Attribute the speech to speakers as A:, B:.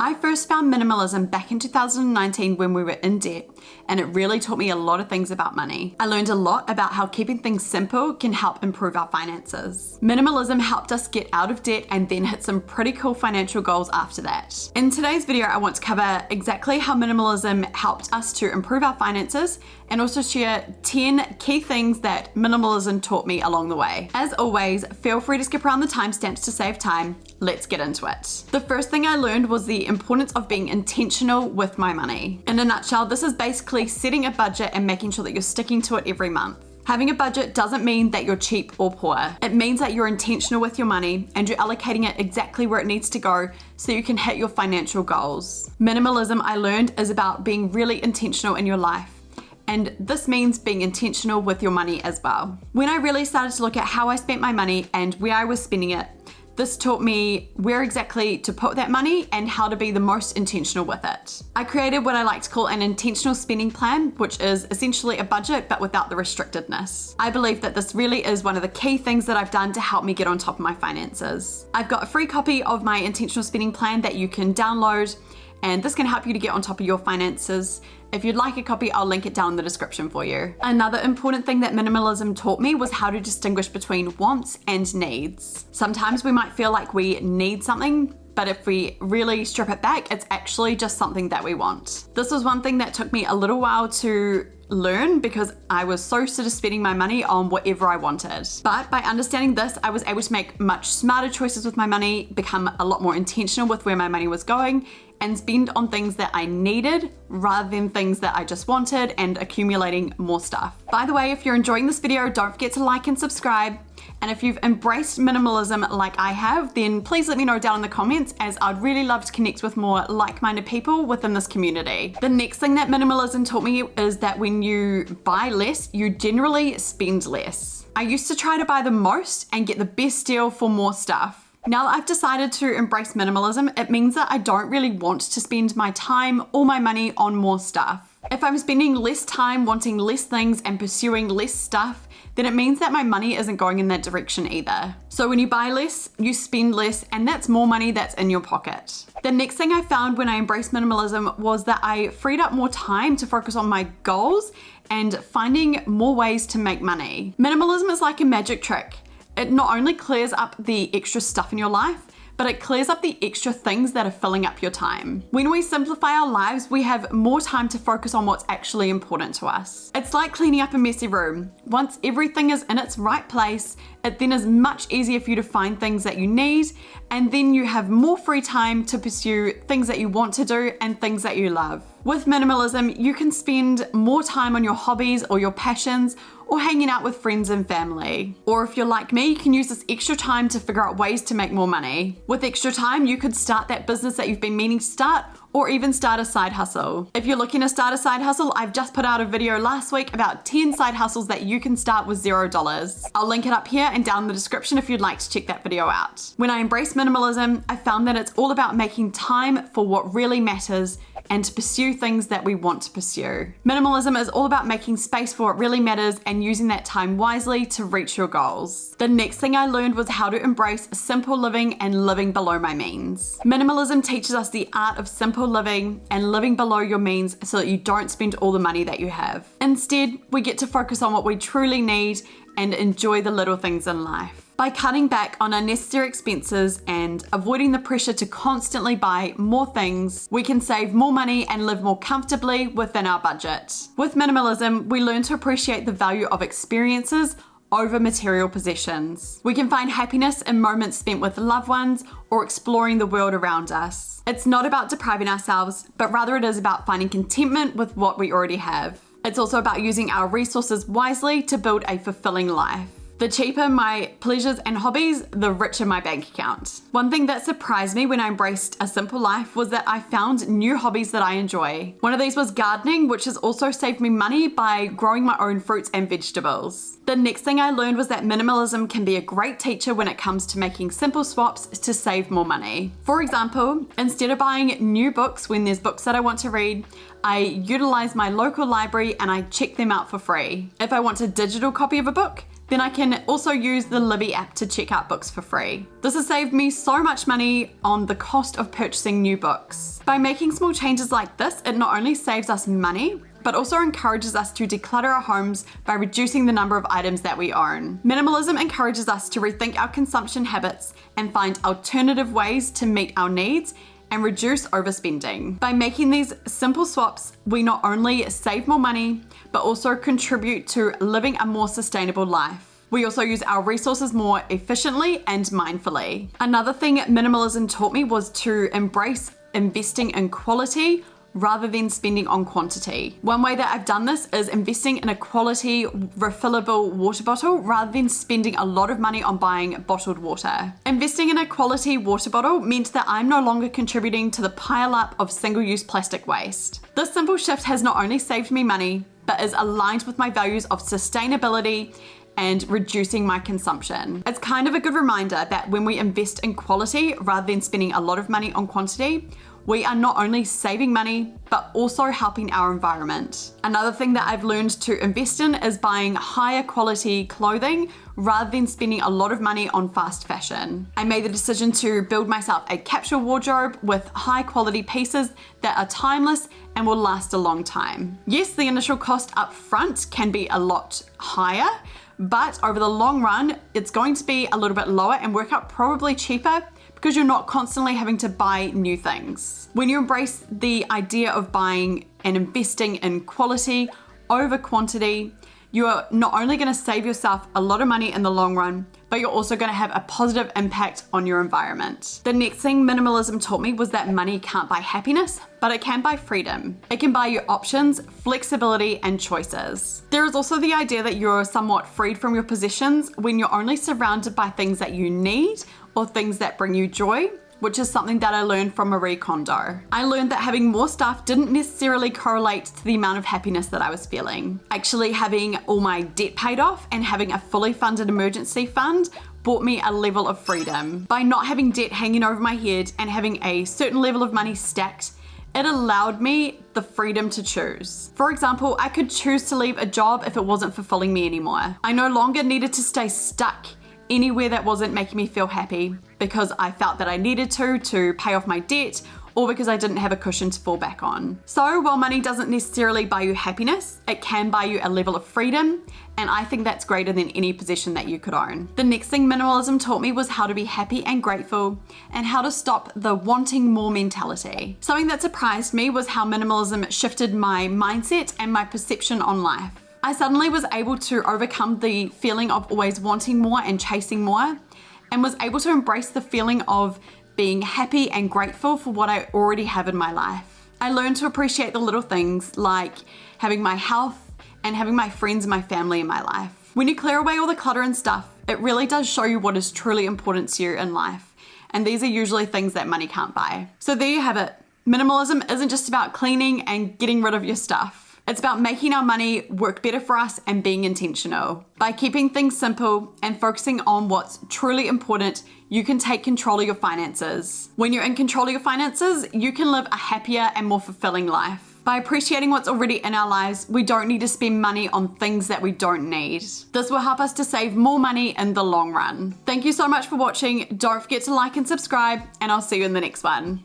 A: I first found minimalism back in 2019 when we were in debt, and it really taught me a lot of things about money. I learned a lot about how keeping things simple can help improve our finances. Minimalism helped us get out of debt and then hit some pretty cool financial goals after that. In today's video, I want to cover exactly how minimalism helped us to improve our finances and also share 10 key things that minimalism taught me along the way. As always, feel free to skip around the timestamps to save time. Let's get into it. The first thing I learned was the importance of being intentional with my money. In a nutshell, this is basically setting a budget and making sure that you're sticking to it every month. Having a budget doesn't mean that you're cheap or poor. It means that you're intentional with your money and you're allocating it exactly where it needs to go so you can hit your financial goals. Minimalism, I learned, is about being really intentional in your life. And this means being intentional with your money as well. When I really started to look at how I spent my money and where I was spending it, this taught me where exactly to put that money and how to be the most intentional with it. I created what I like to call an intentional spending plan, which is essentially a budget but without the restrictedness. I believe that this really is one of the key things that I've done to help me get on top of my finances. I've got a free copy of my intentional spending plan that you can download, and this can help you to get on top of your finances. If you'd like a copy, I'll link it down in the description for you. Another important thing that minimalism taught me was how to distinguish between wants and needs. Sometimes we might feel like we need something, but if we really strip it back, it's actually just something that we want. This was one thing that took me a little while to learn because I was so used to spending my money on whatever I wanted. But by understanding this, I was able to make much smarter choices with my money, become a lot more intentional with where my money was going, and spend on things that I needed rather than things that I just wanted and accumulating more stuff. By the way, if you're enjoying this video, don't forget to like and subscribe. And if you've embraced minimalism like I have, then please let me know down in the comments, as I'd really love to connect with more like-minded people within this community. The next thing that minimalism taught me is that when you buy less, you generally spend less. I used to try to buy the most and get the best deal for more stuff. Now that I've decided to embrace minimalism, it means that I don't really want to spend my time or my money on more stuff. If I'm spending less time wanting less things and pursuing less stuff, then it means that my money isn't going in that direction either. So when you buy less, you spend less, and that's more money that's in your pocket. The next thing I found when I embraced minimalism was that I freed up more time to focus on my goals and finding more ways to make money. Minimalism is like a magic trick. It not only clears up the extra stuff in your life, but it clears up the extra things that are filling up your time. When we simplify our lives, we have more time to focus on what's actually important to us. It's like cleaning up a messy room. Once everything is in its right place, it then is much easier for you to find things that you need, and then you have more free time to pursue things that you want to do and things that you love. With minimalism, you can spend more time on your hobbies or your passions, or hanging out with friends and family. Or if you're like me, you can use this extra time to figure out ways to make more money. With extra time, you could start that business that you've been meaning to start, or even start a side hustle. If you're looking to start a side hustle, I've just put out a video last week about 10 side hustles that you can start with $0. I'll link it up here and down in the description if you'd like to check that video out. When I embraced minimalism, I found that it's all about making time for what really matters and to pursue things that we want to pursue. Minimalism is all about making space for what really matters and using that time wisely to reach your goals. The next thing I learned was how to embrace simple living and living below my means. Minimalism teaches us the art of simple living and living below your means so that you don't spend all the money that you have. Instead, we get to focus on what we truly need and enjoy the little things in life. By cutting back on unnecessary expenses and avoiding the pressure to constantly buy more things, we can save more money and live more comfortably within our budget. With minimalism, we learn to appreciate the value of experiences over material possessions. We can find happiness in moments spent with loved ones or exploring the world around us. It's not about depriving ourselves, but rather it is about finding contentment with what we already have. It's also about using our resources wisely to build a fulfilling life. The cheaper my pleasures and hobbies, the richer my bank account. One thing that surprised me when I embraced a simple life was that I found new hobbies that I enjoy. One of these was gardening, which has also saved me money by growing my own fruits and vegetables. The next thing I learned was that minimalism can be a great teacher when it comes to making simple swaps to save more money. For example, instead of buying new books when there's books that I want to read, I utilize my local library and I check them out for free. If I want a digital copy of a book, then I can also use the Libby app to check out books for free. This has saved me so much money on the cost of purchasing new books. By making small changes like this, it not only saves us money, but also encourages us to declutter our homes by reducing the number of items that we own. Minimalism encourages us to rethink our consumption habits and find alternative ways to meet our needs and reduce overspending. By making these simple swaps, we not only save more money, but also contribute to living a more sustainable life. We also use our resources more efficiently and mindfully. Another thing minimalism taught me was to embrace investing in quality rather than spending on quantity. One way that I've done this is investing in a quality refillable water bottle rather than spending a lot of money on buying bottled water. Investing in a quality water bottle meant that I'm no longer contributing to the pile up of single-use plastic waste. This simple shift has not only saved me money, but is aligned with my values of sustainability and reducing my consumption. It's kind of a good reminder that when we invest in quality rather than spending a lot of money on quantity, we are not only saving money, but also helping our environment. Another thing that I've learned to invest in is buying higher quality clothing rather than spending a lot of money on fast fashion. I made the decision to build myself a capsule wardrobe with high quality pieces that are timeless and will last a long time. Yes, the initial cost up front can be a lot higher, but over the long run, it's going to be a little bit lower and work out probably cheaper because you're not constantly having to buy new things. When you embrace the idea of buying and investing in quality over quantity, you are not only going to save yourself a lot of money in the long run, but you're also going to have a positive impact on your environment. The next thing minimalism taught me was that money can't buy happiness, but it can buy freedom. It can buy you options, flexibility, and choices. There is also the idea that you're somewhat freed from your possessions when you're only surrounded by things that you need or things that bring you joy, which is something that I learned from Marie Kondo. I learned that having more stuff didn't necessarily correlate to the amount of happiness that I was feeling. Actually, having all my debt paid off and having a fully funded emergency fund brought me a level of freedom. By not having debt hanging over my head and having a certain level of money stacked, it allowed me the freedom to choose. For example, I could choose to leave a job if it wasn't fulfilling me anymore. I no longer needed to stay stuck anywhere that wasn't making me feel happy because I felt that I needed to pay off my debt or because I didn't have a cushion to fall back on. So while money doesn't necessarily buy you happiness, it can buy you a level of freedom, and I think that's greater than any possession that you could own. The next thing minimalism taught me was how to be happy and grateful and how to stop the wanting more mentality. Something that surprised me was how minimalism shifted my mindset and my perception on life. I suddenly was able to overcome the feeling of always wanting more and chasing more, and was able to embrace the feeling of being happy and grateful for what I already have in my life. I learned to appreciate the little things like having my health and having my friends and my family in my life. When you clear away all the clutter and stuff, it really does show you what is truly important to you in life. And these are usually things that money can't buy. So there you have it. Minimalism isn't just about cleaning and getting rid of your stuff. It's about making our money work better for us and being intentional. By keeping things simple and focusing on what's truly important, you can take control of your finances. When you're in control of your finances, you can live a happier and more fulfilling life. By appreciating what's already in our lives, we don't need to spend money on things that we don't need. This will help us to save more money in the long run. Thank you so much for watching. Don't forget to like and subscribe, and I'll see you in the next one.